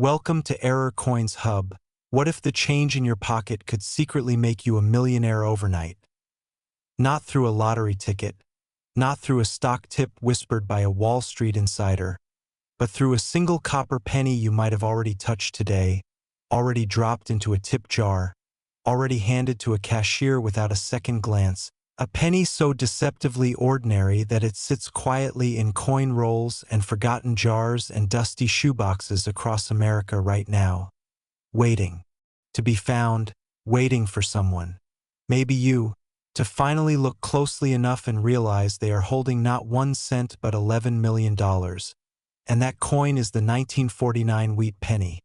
Welcome to Error Coins Hub. What if the change in your pocket could secretly make you a millionaire overnight? Not through a lottery ticket, not through a stock tip whispered by a Wall Street insider, but through a single copper penny you might have already touched today, already dropped into a tip jar, already handed to a cashier without a second glance. A penny so deceptively ordinary that it sits quietly in coin rolls and forgotten jars and dusty shoeboxes across America right now, waiting to be found, waiting for someone, maybe you, to finally look closely enough and realize they are holding not 1 cent but $11 million. And that coin is the 1949 wheat penny,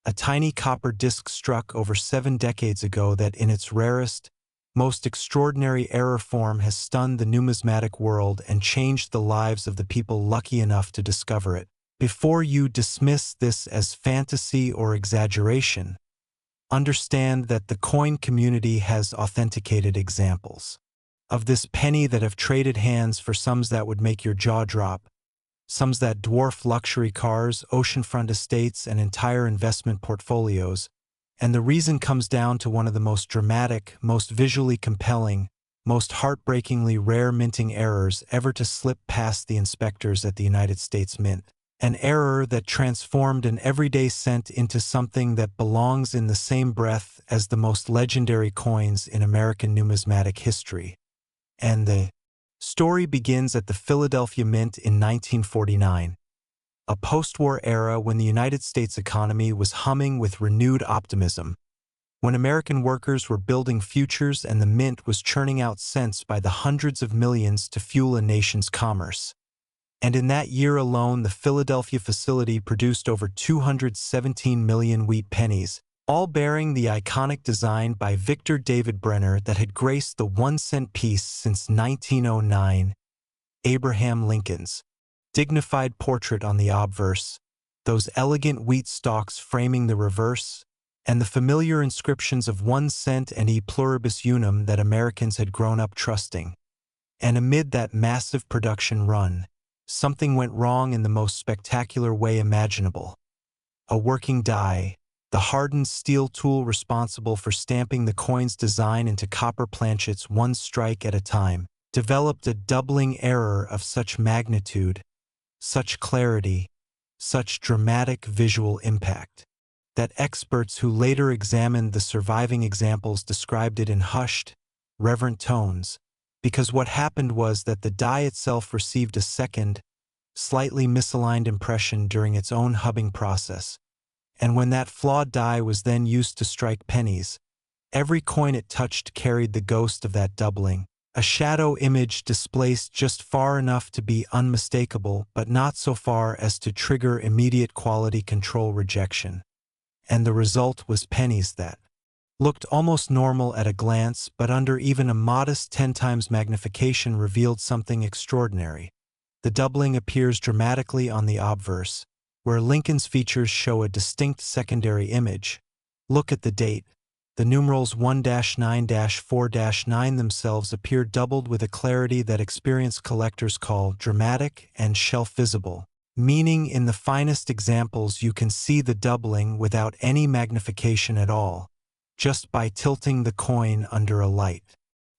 a tiny copper disc struck over 7 decades ago that in its rarest, most extraordinary error form has stunned the numismatic world and changed the lives of the people lucky enough to discover it. Before you dismiss this as fantasy or exaggeration, understand that the coin community has authenticated examples of this penny that have traded hands for sums that would make your jaw drop, sums that dwarf luxury cars, oceanfront estates, and entire investment portfolios. And the reason comes down to one of the most dramatic, most visually compelling, most heartbreakingly rare minting errors ever to slip past the inspectors at the United States Mint. An error that transformed an everyday cent into something that belongs in the same breath as the most legendary coins in American numismatic history. And the story begins at the Philadelphia Mint in 1949. A post-war era when the United States economy was humming with renewed optimism, when American workers were building futures and the mint was churning out cents by the hundreds of millions to fuel a nation's commerce. And in that year alone, the Philadelphia facility produced over 217 million wheat pennies, all bearing the iconic design by Victor David Brenner that had graced the 1-cent piece since 1909, Abraham Lincoln's dignified portrait on the obverse, those elegant wheat stalks framing the reverse, and the familiar inscriptions of 1 cent and e pluribus unum that Americans had grown up trusting. And amid that massive production run, something went wrong in the most spectacular way imaginable. A working die, the hardened steel tool responsible for stamping the coin's design into copper planchets one strike at a time, developed a doubling error of such magnitude, such clarity, such dramatic visual impact, that experts who later examined the surviving examples described it in hushed, reverent tones, because what happened was that the die itself received a second, slightly misaligned impression during its own hubbing process, and when that flawed die was then used to strike pennies, every coin it touched carried the ghost of that doubling, a shadow image displaced just far enough to be unmistakable but not so far as to trigger immediate quality control rejection. And the result was pennies that looked almost normal at a glance but under even a modest 10 times magnification revealed something extraordinary. The doubling appears dramatically on the obverse, where Lincoln's features show a distinct secondary image. Look at the date. The numerals 1-9-4-9 themselves appear doubled with a clarity that experienced collectors call dramatic and shelf-visible, meaning in the finest examples you can see the doubling without any magnification at all, just by tilting the coin under a light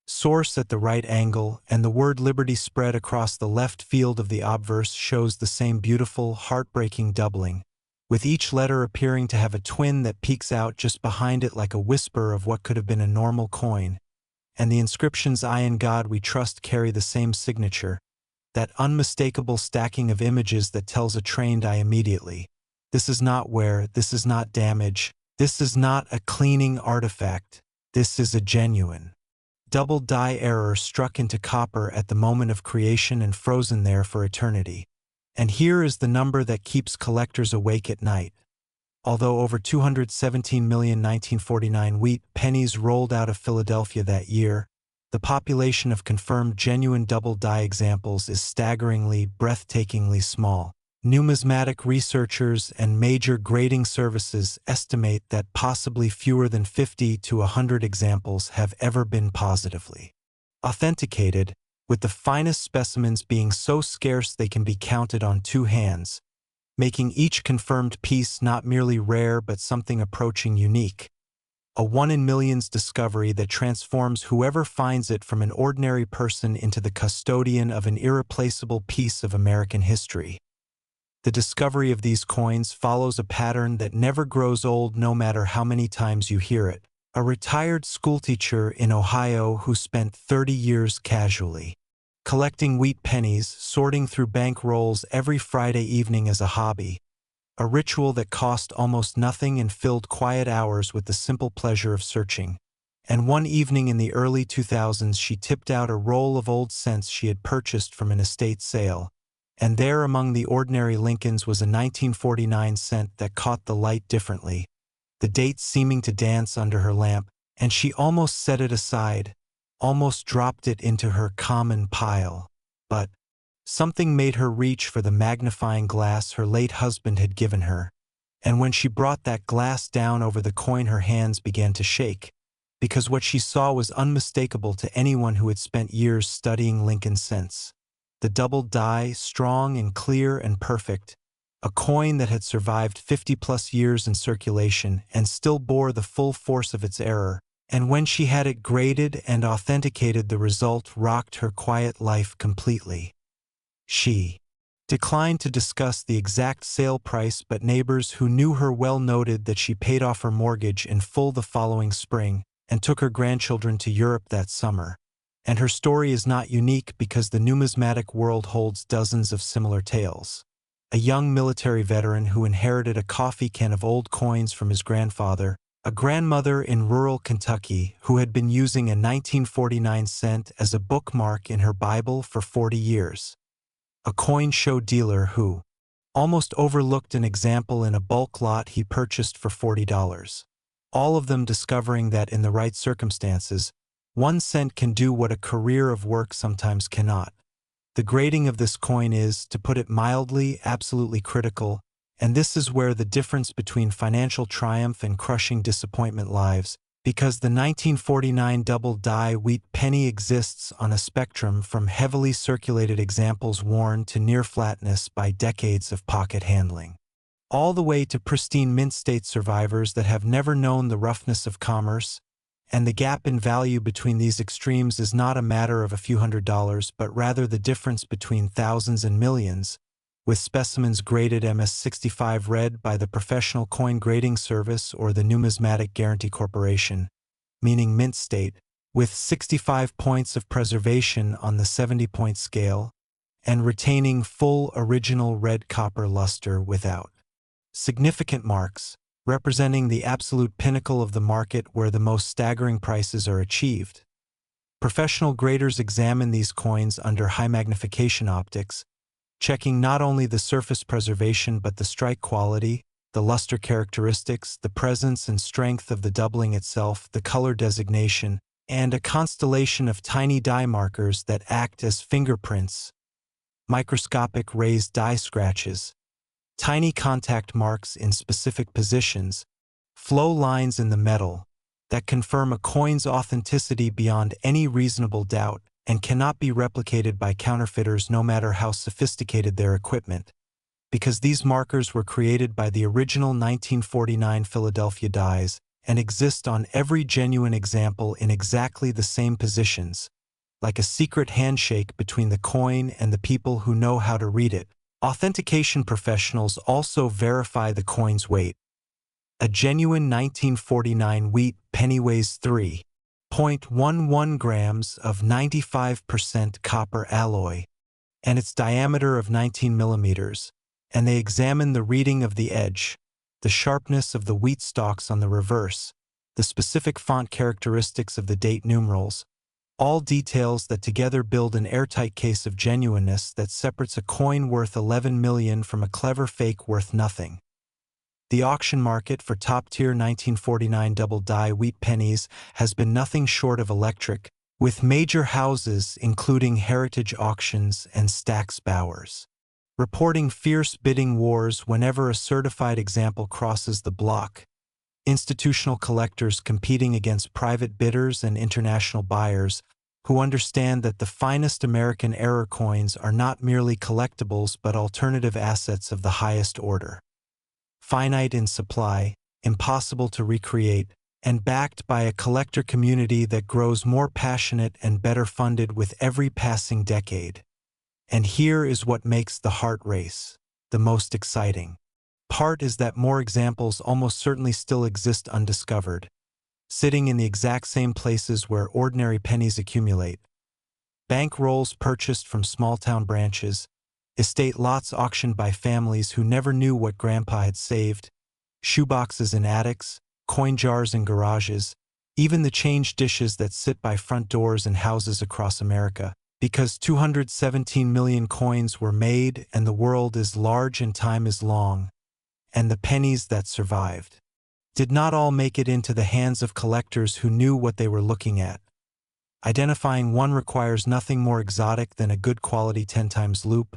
source at the right angle, and the word Liberty spread across the left field of the obverse shows the same beautiful, heartbreaking doubling, with each letter appearing to have a twin that peeks out just behind it like a whisper of what could have been a normal coin, and the inscriptions "I in God We Trust" carry the same signature, that unmistakable stacking of images that tells a trained eye immediately, this is not wear, this is not damage, this is not a cleaning artifact, this is a genuine double die error struck into copper at the moment of creation and frozen there for eternity. And here is the number that keeps collectors awake at night. Although over 217 million 1949 wheat pennies rolled out of Philadelphia that year, the population of confirmed genuine double die examples is staggeringly, breathtakingly small. Numismatic researchers and major grading services estimate that possibly fewer than 50 to 100 examples have ever been positively authenticated, with the finest specimens being so scarce they can be counted on 2 hands. making each confirmed piece not merely rare but something approaching unique. A one-in-millions discovery that transforms whoever finds it from an ordinary person into the custodian of an irreplaceable piece of American history. The discovery of these coins follows a pattern that never grows old no matter how many times you hear it. A retired schoolteacher in Ohio who spent 30 years casually collecting wheat pennies, sorting through bank rolls every Friday evening as a hobby, a ritual that cost almost nothing and filled quiet hours with the simple pleasure of searching. And one evening in the early 2000s, she tipped out a roll of old cents she had purchased from an estate sale. And there among the ordinary Lincolns was a 1949 cent that caught the light differently, the date seeming to dance under her lamp, and she almost set it aside, almost dropped it into her common pile. But something made her reach for the magnifying glass her late husband had given her, and when she brought that glass down over the coin her hands began to shake, because what she saw was unmistakable to anyone who had spent years studying Lincoln cents. The double die, strong and clear and perfect, a coin that had survived 50-plus years in circulation and still bore the full force of its error, and when she had it graded and authenticated, the result rocked her quiet life completely. She declined to discuss the exact sale price, but neighbors who knew her well noted that she paid off her mortgage in full the following spring and took her grandchildren to Europe that summer. And her story is not unique because the numismatic world holds dozens of similar tales. A young military veteran who inherited a coffee can of old coins from his grandfather, a grandmother in rural Kentucky who had been using a 1949 cent as a bookmark in her Bible for 40 years, a coin show dealer who almost overlooked an example in a bulk lot he purchased for $40. All of them discovering that in the right circumstances, 1 cent can do what a career of work sometimes cannot. The grading of this coin is, to put it mildly, absolutely critical, and this is where the difference between financial triumph and crushing disappointment lies, because the 1949 double-die wheat penny exists on a spectrum from heavily circulated examples worn to near flatness by decades of pocket handling, all the way to pristine mint state survivors that have never known the roughness of commerce. And the gap in value between these extremes is not a matter of a few $100s, but rather the difference between thousands and millions, with specimens graded MS-65 read by the Professional Coin Grading Service or the Numismatic Guarantee Corporation, meaning mint state, with 65 points of preservation on the 70-point scale, and retaining full original red copper luster without significant marks, representing the absolute pinnacle of the market where the most staggering prices are achieved. Professional graders examine these coins under high magnification optics, checking not only the surface preservation but the strike quality, the luster characteristics, the presence and strength of the doubling itself, the color designation, and a constellation of tiny die markers that act as fingerprints, microscopic raised die scratches, tiny contact marks in specific positions, flow lines in the metal that confirm a coin's authenticity beyond any reasonable doubt and cannot be replicated by counterfeiters no matter how sophisticated their equipment, because these markers were created by the original 1949 Philadelphia dies and exist on every genuine example in exactly the same positions, like a secret handshake between the coin and the people who know how to read it. Authentication professionals also verify the coin's weight. A genuine 1949 wheat penny weighs 3.11 grams of 95% copper alloy, and its diameter of 19 millimeters, and they examine the reading of the edge, the sharpness of the wheat stalks on the reverse, the specific font characteristics of the date numerals, all details that together build an airtight case of genuineness that separates a coin worth $11 million from a clever fake worth nothing. The auction market for top-tier 1949 double-die wheat pennies has been nothing short of electric, with major houses including Heritage Auctions and Stack's Bowers reporting fierce bidding wars whenever a certified example crosses the block, institutional collectors competing against private bidders and international buyers, who understand that the finest American error coins are not merely collectibles but alternative assets of the highest order. Finite in supply, impossible to recreate, and backed by a collector community that grows more passionate and better funded with every passing decade. And here is what makes the heart race the most exciting part is that more examples almost certainly still exist undiscovered, sitting in the exact same places where ordinary pennies accumulate. Bank rolls purchased from small-town branches, estate lots auctioned by families who never knew what Grandpa had saved, shoeboxes in attics, coin jars in garages, even the change dishes that sit by front doors in houses across America, because 217 million coins were made and the world is large and time is long, and the pennies that survived did not all make it into the hands of collectors who knew what they were looking at. Identifying one requires nothing more exotic than a good quality 10 times loop,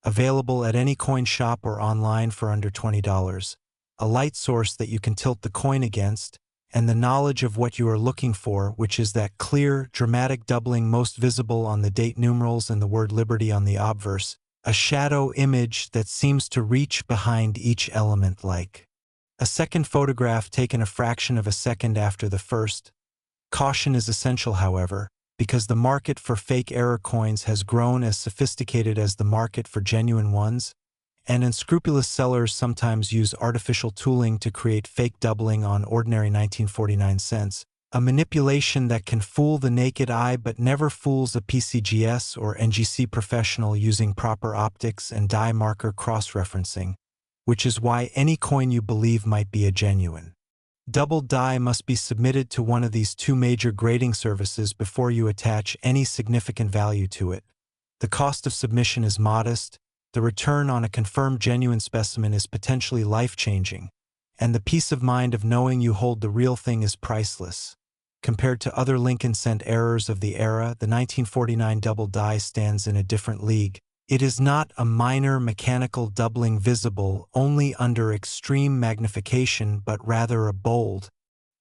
available at any coin shop or online for under $20, a light source that you can tilt the coin against, and the knowledge of what you are looking for, which is that clear, dramatic doubling most visible on the date numerals and the word liberty on the obverse, a shadow image that seems to reach behind each element like a second photograph taken a fraction of a second after the first. Caution is essential, however, because the market for fake error coins has grown as sophisticated as the market for genuine ones, and unscrupulous sellers sometimes use artificial tooling to create fake doubling on ordinary 1949 cents, a manipulation that can fool the naked eye but never fools a PCGS or NGC professional using proper optics and die marker cross-referencing, which is why any coin you believe might be a genuine doubled die must be submitted to one of these two major grading services before you attach any significant value to it. The cost of submission is modest, the return on a confirmed genuine specimen is potentially life-changing, and the peace of mind of knowing you hold the real thing is priceless. Compared to other Lincoln cent errors of the era, the 1949 double die stands in a different league. It is not a minor mechanical doubling visible only under extreme magnification, but rather a bold,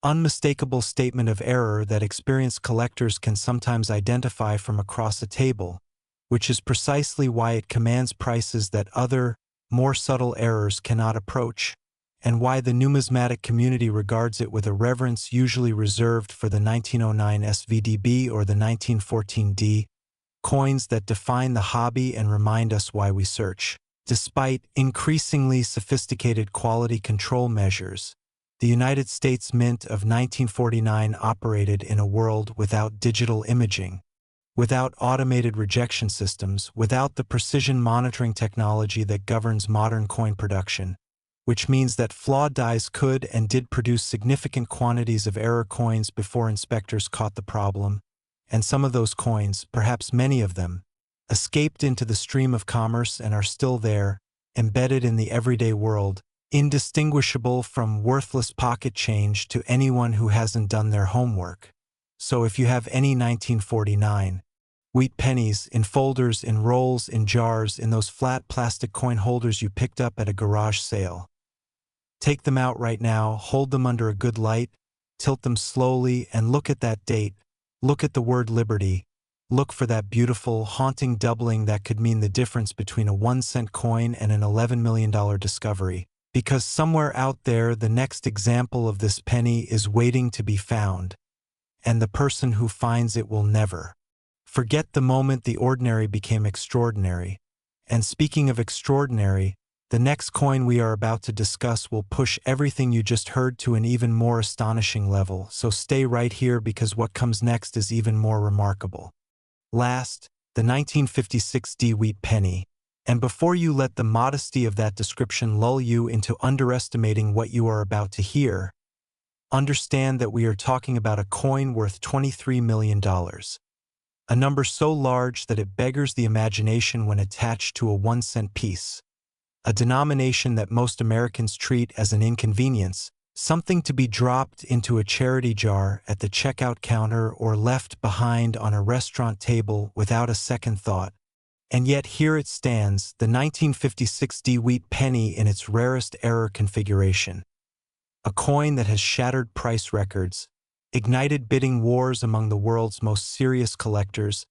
unmistakable statement of error that experienced collectors can sometimes identify from across a table, which is precisely why it commands prices that other, more subtle errors cannot approach, and why the numismatic community regards it with a reverence usually reserved for the 1909 SVDB or the 1914D, coins that define the hobby and remind us why we search. Despite increasingly sophisticated quality control measures, the United States Mint of 1949 operated in a world without digital imaging, without automated rejection systems, without the precision monitoring technology that governs modern coin production, which means that flawed dies could and did produce significant quantities of error coins before inspectors caught the problem, and some of those coins, perhaps many of them, escaped into the stream of commerce and are still there, embedded in the everyday world, indistinguishable from worthless pocket change to anyone who hasn't done their homework. So if you have any 1949 wheat pennies in folders, in rolls, in jars, in those flat plastic coin holders you picked up at a garage sale, take them out right now, hold them under a good light, tilt them slowly, and look at that date. Look at the word liberty. Look for that beautiful, haunting doubling that could mean the difference between a 1-cent coin and an $11 million discovery. Because somewhere out there, the next example of this penny is waiting to be found, and the person who finds it will never forget the moment the ordinary became extraordinary. And speaking of extraordinary, the next coin we are about to discuss will push everything you just heard to an even more astonishing level, so stay right here because what comes next is even more remarkable. Last, the 1956 D wheat penny. And before you let the modesty of that description lull you into underestimating what you are about to hear, understand that we are talking about a coin worth $23 million. A number so large that it beggars the imagination when attached to a 1-cent piece. A denomination that most Americans treat as an inconvenience, something to be dropped into a charity jar at the checkout counter or left behind on a restaurant table without a second thought. And yet here it stands, the 1956 D wheat penny in its rarest error configuration. A coin that has shattered price records, ignited bidding wars among the world's most serious collectors,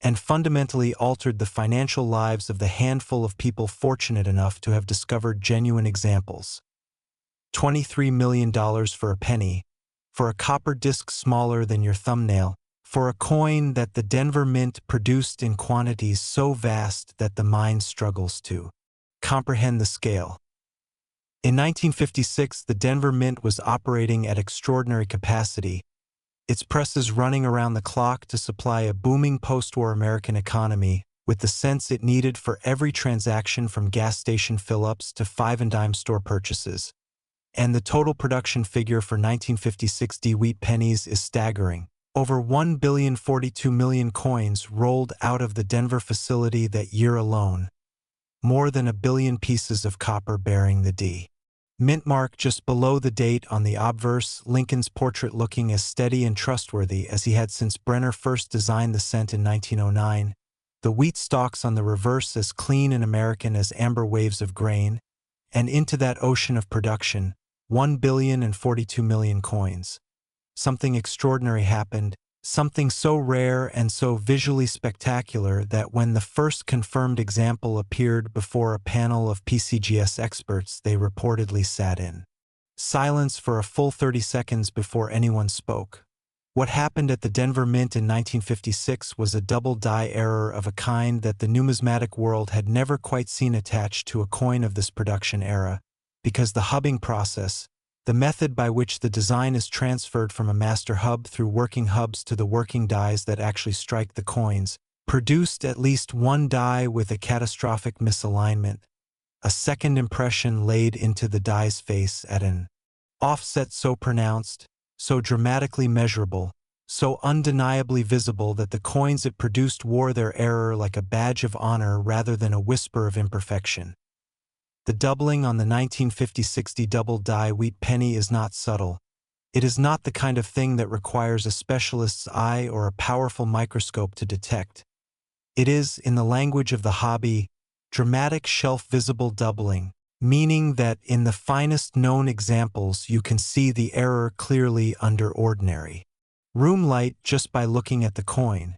and fundamentally altered the financial lives of the handful of people fortunate enough to have discovered genuine examples. $23 million for a penny, for a copper disc smaller than your thumbnail, for a coin that the Denver Mint produced in quantities so vast that the mind struggles to comprehend the scale. In 1956, the Denver Mint was operating at extraordinary capacity, its presses running around the clock to supply a booming post-war American economy with the cents it needed for every transaction from gas station fill-ups to five-and-dime store purchases. And the total production figure for 1956 wheat pennies is staggering. Over 1,042,000,000 coins rolled out of the Denver facility that year alone. More than 1 billion pieces of copper bearing the D. Mint mark just below the date on the obverse, Lincoln's portrait looking as steady and trustworthy as he had since Brenner first designed the cent in 1909. The wheat stalks on the reverse as clean and American as amber waves of grain. And into that ocean of production, 1,042,000,000 coins. Something extraordinary happened, something so rare and so visually spectacular that when the first confirmed example appeared before a panel of PCGS experts, they reportedly sat in silence for a full 30 seconds before anyone spoke. What happened at the Denver Mint in 1956 was a double die error of a kind that the numismatic world had never quite seen attached to a coin of this production era, because the hubbing process, the method by which the design is transferred from a master hub through working hubs to the working dies that actually strike the coins, produced at least one die with a catastrophic misalignment, a second impression laid into the die's face at an offset so pronounced, so dramatically measurable, so undeniably visible that the coins it produced wore their error like a badge of honor rather than a whisper of imperfection. The doubling on the 1950 double die wheat penny is not subtle. It is not the kind of thing that requires a specialist's eye or a powerful microscope to detect. It is, in the language of the hobby, dramatic shelf-visible doubling, meaning that in the finest known examples you can see the error clearly under ordinary room light just by looking at the coin,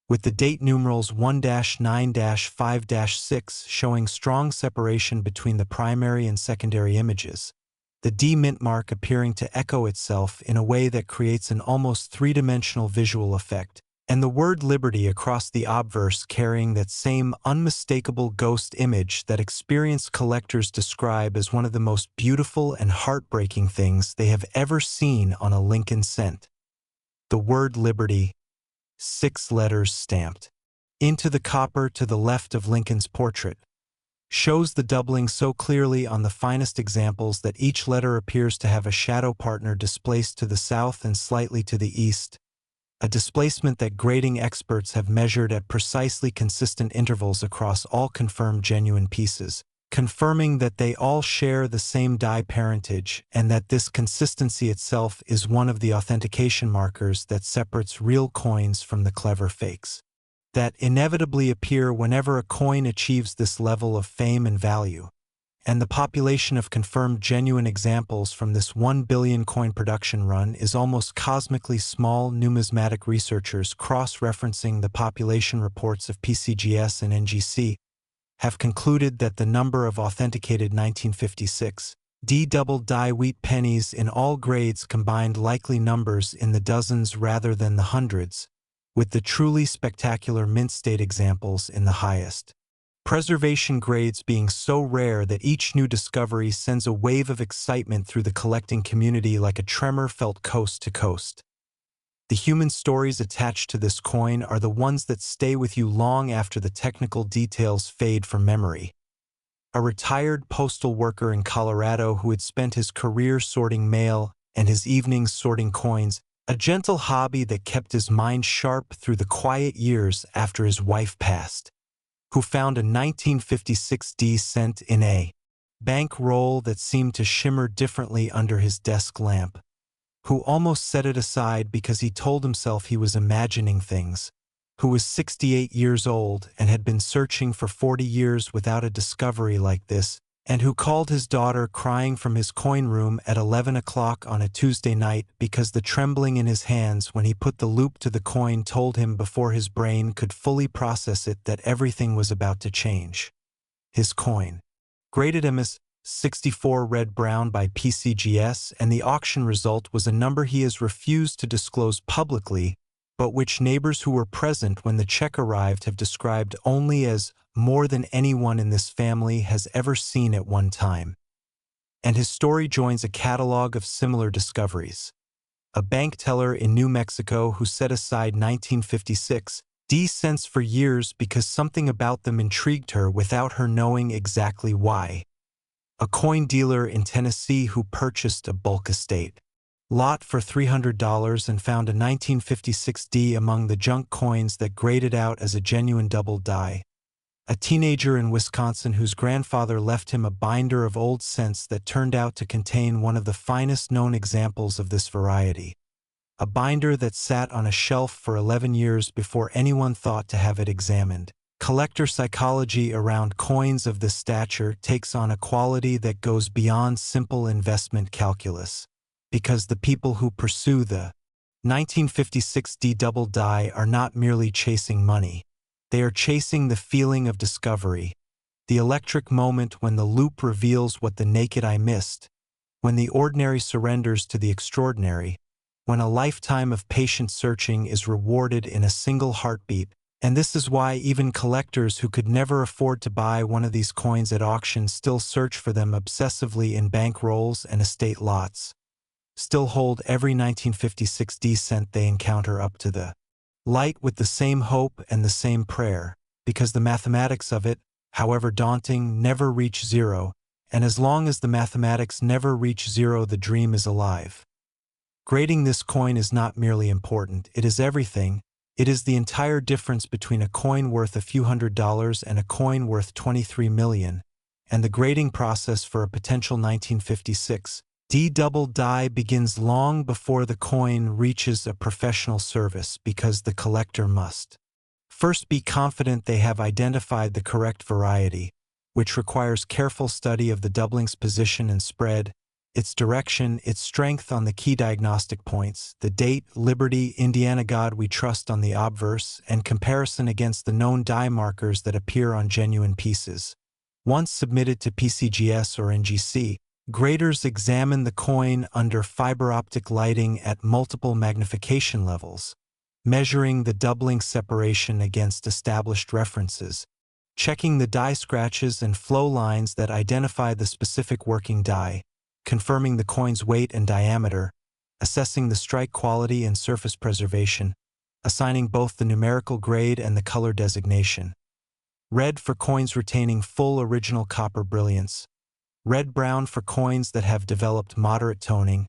with the date numerals 1-9-5-6 showing strong separation between the primary and secondary images, the D mint mark appearing to echo itself in a way that creates an almost three-dimensional visual effect, and the word liberty across the obverse carrying that same unmistakable ghost image that experienced collectors describe as one of the most beautiful and heartbreaking things they have ever seen on a Lincoln cent. The word liberty, 6 letters stamped into the copper to the left of Lincoln's portrait, shows the doubling so clearly on the finest examples that each letter appears to have a shadow partner displaced to the south and slightly to the east, a displacement that grading experts have measured at precisely consistent intervals across all confirmed genuine pieces, confirming that they all share the same die parentage and that this consistency itself is one of the authentication markers that separates real coins from the clever fakes that inevitably appear whenever a coin achieves this level of fame and value. And the population of confirmed genuine examples from this 1 billion coin production run is almost cosmically small. Numismatic researchers cross-referencing the population reports of PCGS and NGC have concluded that the number of authenticated 1956 D double die wheat pennies in all grades combined likely numbers in the dozens rather than the hundreds, with the truly spectacular mint state examples in the highest preservation grades being so rare that each new discovery sends a wave of excitement through the collecting community like a tremor felt coast to coast. The human stories attached to this coin are the ones that stay with you long after the technical details fade from memory. A retired postal worker in Colorado who had spent his career sorting mail and his evenings sorting coins, a gentle hobby that kept his mind sharp through the quiet years after his wife passed, who found a 1956 D cent in a bank roll that seemed to shimmer differently under his desk lamp, who almost set it aside because he told himself he was imagining things, who was 68 years old and had been searching for 40 years without a discovery like this, and who called his daughter crying from his coin room at 11 o'clock on a Tuesday night because the trembling in his hands when he put the loop to the coin told him before his brain could fully process it that everything was about to change. His coin, graded MS-64 red-brown by PCGS, and the auction result was a number he has refused to disclose publicly, but which neighbors who were present when the check arrived have described only as more than anyone in this family has ever seen at one time. And his story joins a catalog of similar discoveries. A bank teller in New Mexico who set aside 1956 cents for years because something about them intrigued her without her knowing exactly why. A coin dealer in Tennessee who purchased a bulk estate lot for $300 and found a 1956 D among the junk coins that graded out as a genuine double die. A teenager in Wisconsin whose grandfather left him a binder of old cents that turned out to contain one of the finest known examples of this variety. A binder that sat on a shelf for 11 years before anyone thought to have it examined. Collector psychology around coins of this stature takes on a quality that goes beyond simple investment calculus, because the people who pursue the 1956 D double die are not merely chasing money. They are chasing the feeling of discovery, the electric moment when the loop reveals what the naked eye missed, when the ordinary surrenders to the extraordinary, when a lifetime of patient searching is rewarded in a single heartbeat. And this is why even collectors who could never afford to buy one of these coins at auction still search for them obsessively in bank rolls and estate lots, still hold every 1956 D cent they encounter up to the light with the same hope and the same prayer, because the mathematics of it, however daunting, never reach zero, and as long as the mathematics never reach zero, the dream is alive. Grading this coin is not merely important, it is everything. It is the entire difference between a coin worth a few $100s and a coin worth 23 million, and the grading process for a potential 1956 D double die begins long before the coin reaches a professional service, because the collector must first be confident they have identified the correct variety, which requires careful study of the doubling's position and spread, its direction, its strength on the key diagnostic points, the date, Liberty, Indiana God We Trust on the obverse, and comparison against the known die markers that appear on genuine pieces. Once submitted to PCGS or NGC, graders examine the coin under fiber optic lighting at multiple magnification levels, measuring the doubling separation against established references, checking the die scratches and flow lines that identify the specific working die, confirming the coin's weight and diameter, assessing the strike quality and surface preservation, assigning both the numerical grade and the color designation. Red for coins retaining full original copper brilliance, red-brown for coins that have developed moderate toning,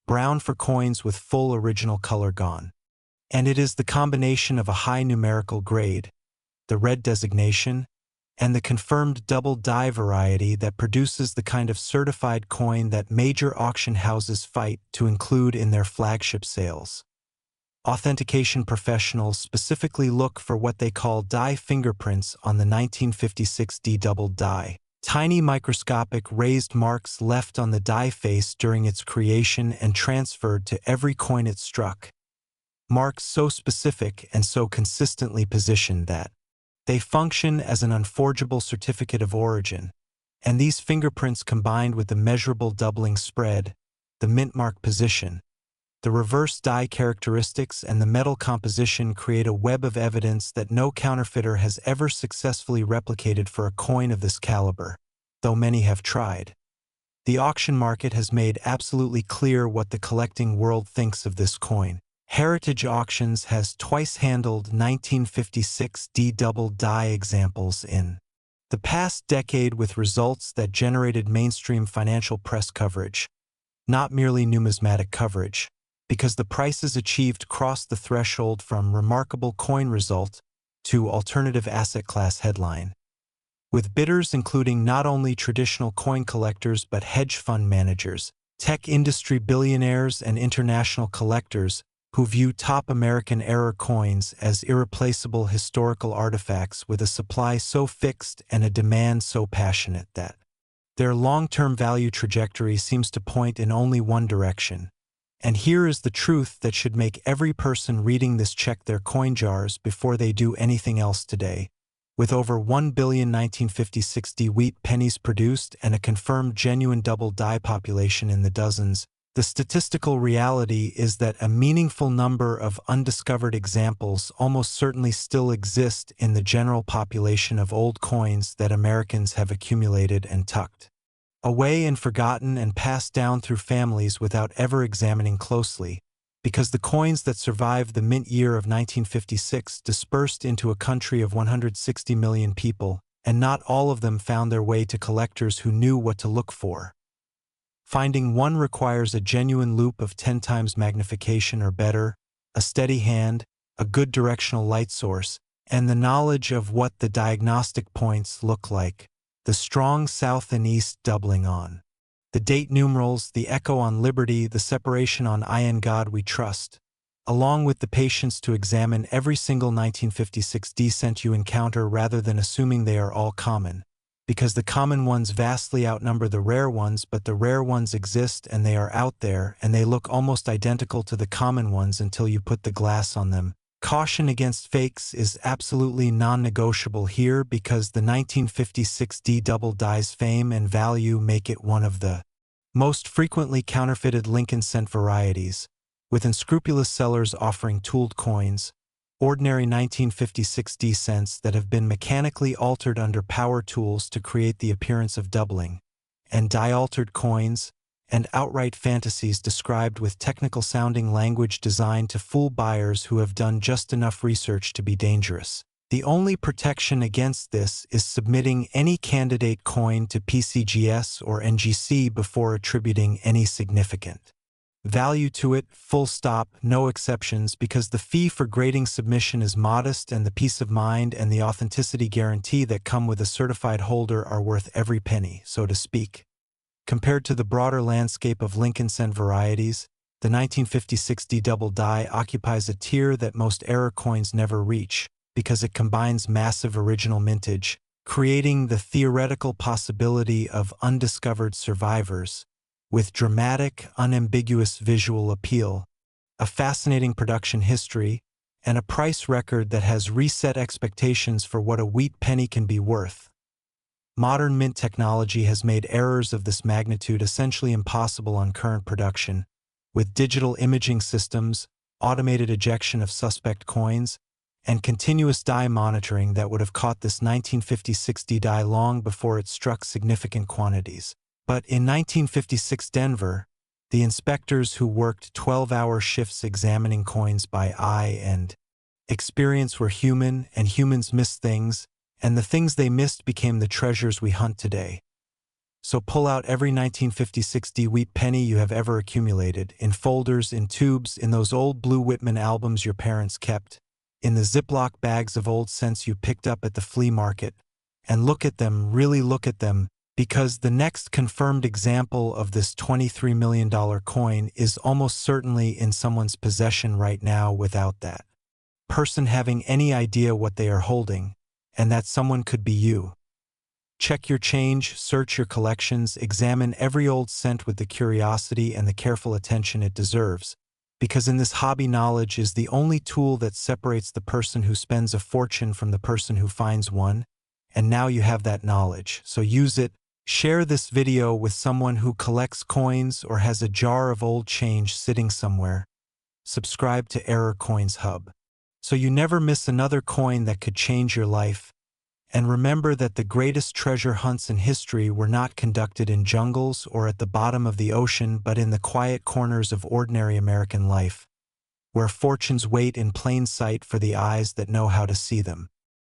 brown for coins with full original color gone. And it is the combination of a high numerical grade, the red designation, and the confirmed double die variety that produces the kind of certified coin that major auction houses fight to include in their flagship sales. Authentication professionals specifically look for what they call die fingerprints on the 1956 D double die, tiny microscopic raised marks left on the die face during its creation and transferred to every coin it struck. Marks so specific and so consistently positioned that they function as an unforgeable certificate of origin, and these fingerprints combined with the measurable doubling spread, the mint mark position, the reverse die characteristics, and the metal composition create a web of evidence that no counterfeiter has ever successfully replicated for a coin of this caliber, though many have tried. The auction market has made absolutely clear what the collecting world thinks of this coin. Heritage Auctions has twice handled 1956 D double die examples in the past decade with results that generated mainstream financial press coverage, not merely numismatic coverage, because the prices achieved crossed the threshold from remarkable coin result to alternative asset class headline, with bidders including not only traditional coin collectors but hedge fund managers, tech industry billionaires, and international collectors who view top American-era coins as irreplaceable historical artifacts with a supply so fixed and a demand so passionate that Their long-term value trajectory seems to point in only one direction. And here is the truth that should make every person reading this check their coin jars before they do anything else today. With over 1 billion 1950-60 wheat pennies produced and a confirmed genuine double die population in the dozens, the statistical reality is that a meaningful number of undiscovered examples almost certainly still exist in the general population of old coins that Americans have accumulated and tucked away and forgotten and passed down through families without ever examining closely, because the coins that survived the mint year of 1956 dispersed into a country of 160 million people, and not all of them found their way to collectors who knew what to look for. Finding one requires a genuine loupe of 10 times magnification or better, a steady hand, a good directional light source, and the knowledge of what the diagnostic points look like, the strong south and east doubling on, the date numerals, the echo on liberty, the separation on I in God we trust, along with the patience to examine every single 1956 decent you encounter rather than assuming they are all common. Because the common ones vastly outnumber the rare ones, but the rare ones exist and they are out there and they look almost identical to the common ones until you put the glass on them. Caution against fakes is absolutely non-negotiable here because the 1956 D double die's fame and value make it one of the most frequently counterfeited Lincoln cent varieties, with unscrupulous sellers offering tooled coins, ordinary 1956 D cents that have been mechanically altered under power tools to create the appearance of doubling, and die-altered coins, and outright fantasies described with technical-sounding language designed to fool buyers who have done just enough research to be dangerous. The only protection against this is submitting any candidate coin to PCGS or NGC before attributing any significant value to it, full stop, no exceptions, because the fee for grading submission is modest and the peace of mind and the authenticity guarantee that come with a certified holder are worth every penny, so to speak. Compared to the broader landscape of Lincoln cent varieties, the 1956 D double die occupies a tier that most error coins never reach, because it combines massive original mintage, creating the theoretical possibility of undiscovered survivors, with dramatic, unambiguous visual appeal, a fascinating production history, and a price record that has reset expectations for what a wheat penny can be worth. Modern mint technology has made errors of this magnitude essentially impossible on current production, with digital imaging systems, automated ejection of suspect coins, and continuous die monitoring that would have caught this 1956 D die long before it struck significant quantities. But in 1956 Denver, the inspectors who worked 12-hour shifts examining coins by eye and experience were human, and humans missed things, and the things they missed became the treasures we hunt today. So pull out every 1956 D wheat penny you have ever accumulated, in folders, in tubes, in those old Blue Whitman albums your parents kept, in the Ziploc bags of old cents you picked up at the flea market, and look at them, really look at them, because the next confirmed example of this $23 million coin is almost certainly in someone's possession right now without that person having any idea what they are holding, and that someone could be you. Check your change, search your collections, examine every old cent with the curiosity and the careful attention it deserves, because in this hobby knowledge is the only tool that separates the person who spends a fortune from the person who finds one, and now you have that knowledge, so use it. Share this video with someone who collects coins or has a jar of old change sitting somewhere. Subscribe to Error Coins Hub, so you never miss another coin that could change your life. And remember that the greatest treasure hunts in history were not conducted in jungles or at the bottom of the ocean, but in the quiet corners of ordinary American life, where fortunes wait in plain sight for the eyes that know how to see them.